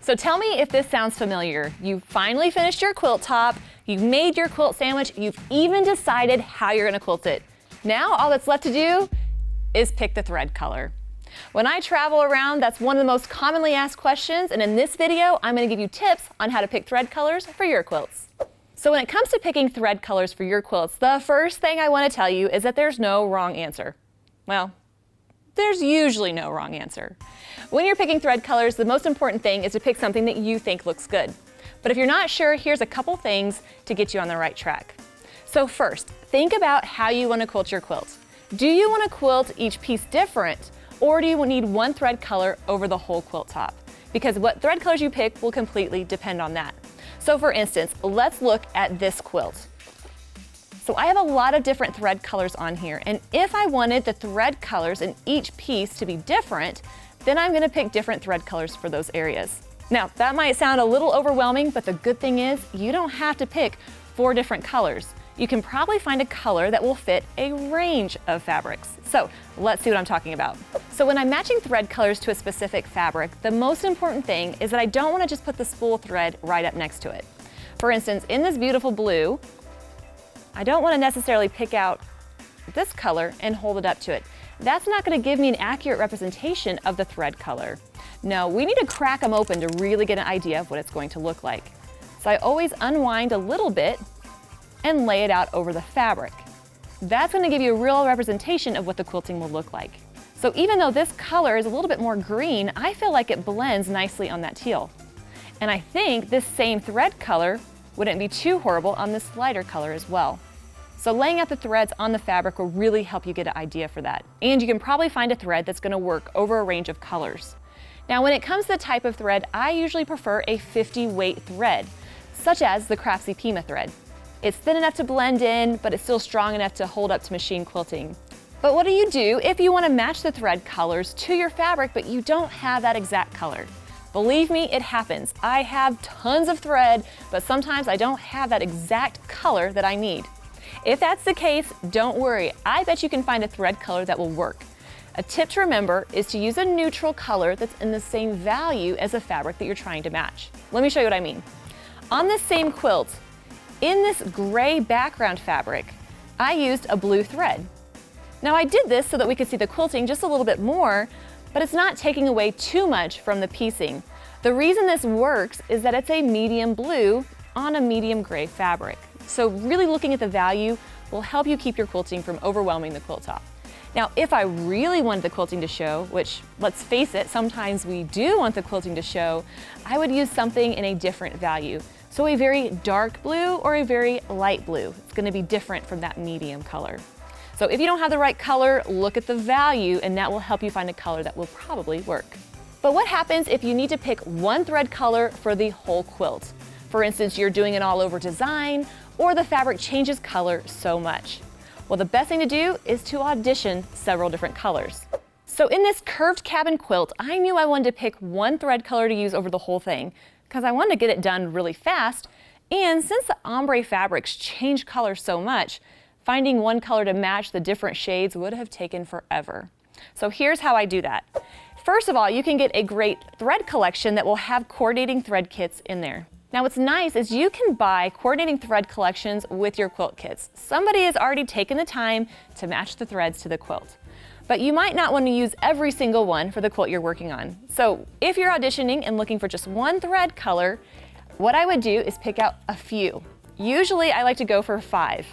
So tell me if this sounds familiar. You finally finished your quilt top, you've made your quilt sandwich, you've even decided how you're gonna quilt it. Now all that's left to do is pick the thread color. When I travel around, that's one of the most commonly asked questions, and in this video, I'm gonna give you tips on how to pick thread colors for your quilts. So when it comes to picking thread colors for your quilts, the first thing I wanna tell you is that there's no wrong answer. Well, there's usually no wrong answer. When you're picking thread colors, the most important thing is to pick something that you think looks good. But if you're not sure, here's a couple things to get you on the right track. So first, think about how you wanna quilt your quilt. Do you wanna quilt each piece different, or do you need one thread color over the whole quilt top? Because what thread colors you pick will completely depend on that. So for instance, let's look at this quilt. So I have a lot of different thread colors on here, and if I wanted the thread colors in each piece to be different, then I'm gonna pick different thread colors for those areas. Now, that might sound a little overwhelming, but the good thing is you don't have to pick 4 different colors. You can probably find a color that will fit a range of fabrics. So let's see what I'm talking about. So when I'm matching thread colors to a specific fabric, the most important thing is that I don't wanna just put the spool thread right up next to it. For instance, in this beautiful blue, I don't wanna necessarily pick out this color and hold it up to it. That's not gonna give me an accurate representation of the thread color. No, we need to crack them open to really get an idea of what it's going to look like. So I always unwind a little bit and lay it out over the fabric. That's gonna give you a real representation of what the quilting will look like. So even though this color is a little bit more green, I feel like it blends nicely on that teal. And I think this same thread color wouldn't be too horrible on this lighter color as well. So laying out the threads on the fabric will really help you get an idea for that. And you can probably find a thread that's gonna work over a range of colors. Now when it comes to the type of thread, I usually prefer a 50 weight thread, such as the Craftsy Pima thread. It's thin enough to blend in, but it's still strong enough to hold up to machine quilting. But what do you do if you wanna match the thread colors to your fabric, but you don't have that exact color? Believe me, it happens. I have tons of thread, but sometimes I don't have that exact color that I need. If that's the case, don't worry. I bet you can find a thread color that will work. A tip to remember is to use a neutral color that's in the same value as the fabric that you're trying to match. Let me show you what I mean. On this same quilt, in this gray background fabric, I used a blue thread. Now I did this so that we could see the quilting just a little bit more, but it's not taking away too much from the piecing. The reason this works is that it's a medium blue on a medium gray fabric. So really looking at the value will help you keep your quilting from overwhelming the quilt top. Now, if I really wanted the quilting to show, which let's face it, sometimes we do want the quilting to show, I would use something in a different value. So a very dark blue or a very light blue. It's gonna be different from that medium color. So if you don't have the right color, look at the value and that will help you find a color that will probably work. But what happens if you need to pick one thread color for the whole quilt? For instance, you're doing an all over design or the fabric changes color so much. Well, the best thing to do is to audition several different colors. So in this curved cabin quilt, I knew I wanted to pick one thread color to use over the whole thing because I wanted to get it done really fast. And since the ombre fabrics change color so much, finding one color to match the different shades would have taken forever. So here's how I do that. First of all, you can get a great thread collection that will have coordinating thread kits in there. Now what's nice is you can buy coordinating thread collections with your quilt kits. Somebody has already taken the time to match the threads to the quilt. But you might not want to use every single one for the quilt you're working on. So if you're auditioning and looking for just one thread color, what I would do is pick out a few. Usually I like to go for 5.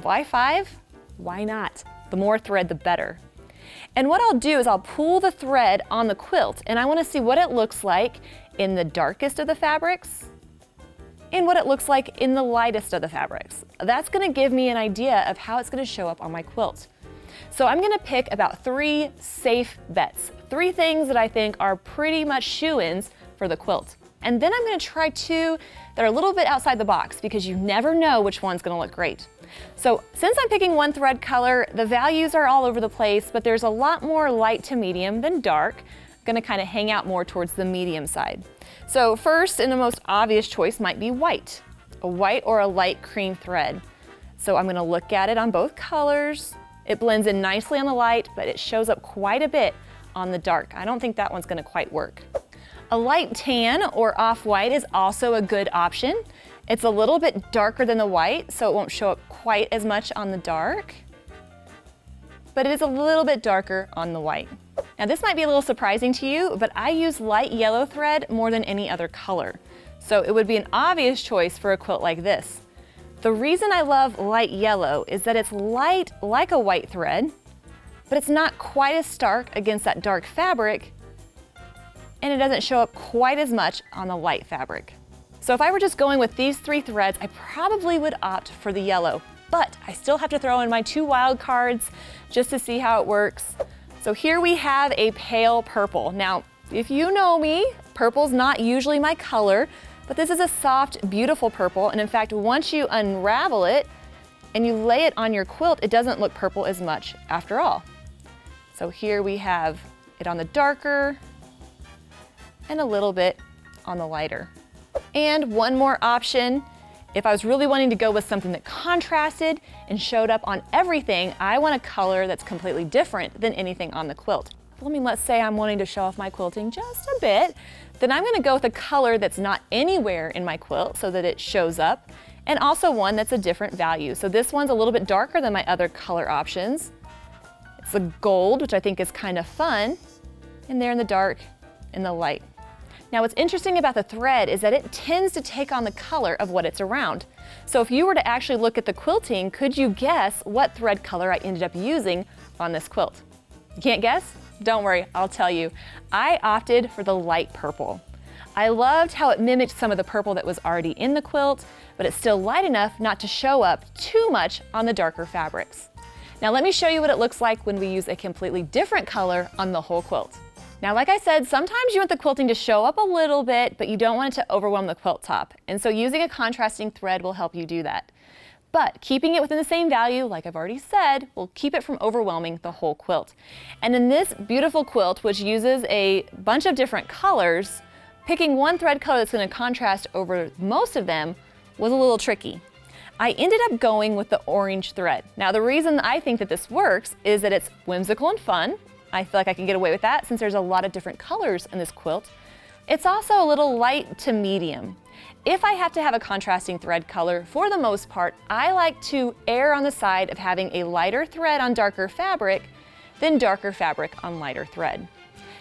Why 5? Why not? The more thread, the better. And what I'll do is I'll pull the thread on the quilt and I want to see what it looks like in the darkest of the fabrics and what it looks like in the lightest of the fabrics. That's gonna give me an idea of how it's gonna show up on my quilt. So I'm gonna pick about 3 safe bets, 3 things that I think are pretty much shoo-ins for the quilt. And then I'm gonna try 2 that are a little bit outside the box because you never know which one's gonna look great. So since I'm picking one thread color, the values are all over the place, but there's a lot more light to medium than dark. I'm gonna kind of hang out more towards the medium side. So first and the most obvious choice might be white, a white or a light cream thread. So I'm gonna look at it on both colors. It blends in nicely on the light, but it shows up quite a bit on the dark. I don't think that one's gonna quite work. A light tan or off-white is also a good option. It's a little bit darker than the white, so it won't show up quite as much on the dark, but it is a little bit darker on the white. Now this might be a little surprising to you, but I use light yellow thread more than any other color. So it would be an obvious choice for a quilt like this. The reason I love light yellow is that it's light like a white thread, but it's not quite as stark against that dark fabric, and it doesn't show up quite as much on the light fabric. So if I were just going with these 3 threads, I probably would opt for the yellow, but I still have to throw in my 2 wild cards just to see how it works. So here we have a pale purple. Now, if you know me, purple's not usually my color, but this is a soft, beautiful purple, and in fact, once you unravel it and you lay it on your quilt, it doesn't look purple as much after all. So here we have it on the darker and a little bit on the lighter. And one more option, if I was really wanting to go with something that contrasted and showed up on everything, I want a color that's completely different than anything on the quilt. Let's say I'm wanting to show off my quilting just a bit, then I'm gonna go with a color that's not anywhere in my quilt so that it shows up, and also one that's a different value. So this one's a little bit darker than my other color options. It's a gold, which I think is kind of fun, and there in the dark and the light. Now what's interesting about the thread is that it tends to take on the color of what it's around. So if you were to actually look at the quilting, could you guess what thread color I ended up using on this quilt? You can't guess? Don't worry, I'll tell you. I opted for the light purple. I loved how it mimicked some of the purple that was already in the quilt, but it's still light enough not to show up too much on the darker fabrics. Now let me show you what it looks like when we use a completely different color on the whole quilt. Now, like I said, sometimes you want the quilting to show up a little bit, but you don't want it to overwhelm the quilt top. And so using a contrasting thread will help you do that. But keeping it within the same value, like I've already said, will keep it from overwhelming the whole quilt. And in this beautiful quilt, which uses a bunch of different colors, picking one thread color that's going to contrast over most of them was a little tricky. I ended up going with the orange thread. Now, the reason I think that this works is that it's whimsical and fun. I feel like I can get away with that since there's a lot of different colors in this quilt. It's also a little light to medium. If I have to have a contrasting thread color, for the most part, I like to err on the side of having a lighter thread on darker fabric than darker fabric on lighter thread.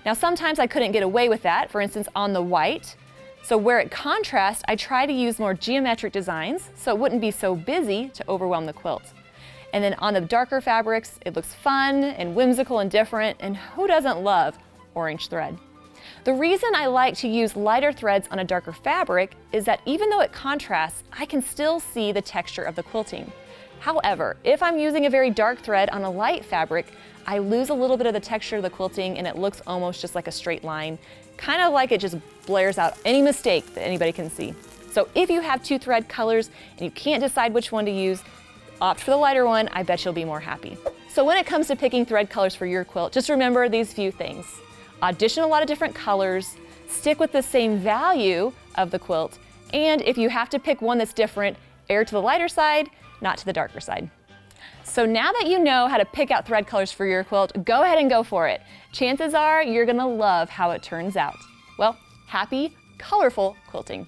Now, sometimes I couldn't get away with that, for instance, on the white. So where it contrasts, I try to use more geometric designs so it wouldn't be so busy to overwhelm the quilt. And then on the darker fabrics, it looks fun and whimsical and different, and who doesn't love orange thread? The reason I like to use lighter threads on a darker fabric is that even though it contrasts, I can still see the texture of the quilting. However, if I'm using a very dark thread on a light fabric, I lose a little bit of the texture of the quilting and it looks almost just like a straight line, kind of like it just blares out any mistake that anybody can see. So if you have 2 thread colors and you can't decide which one to use, opt for the lighter one. I bet you'll be more happy. So when it comes to picking thread colors for your quilt, just remember these few things. Audition a lot of different colors, stick with the same value of the quilt, and if you have to pick one that's different, err to the lighter side, not to the darker side. So now that you know how to pick out thread colors for your quilt, go ahead and go for it. Chances are you're gonna love how it turns out. Well, happy, colorful quilting.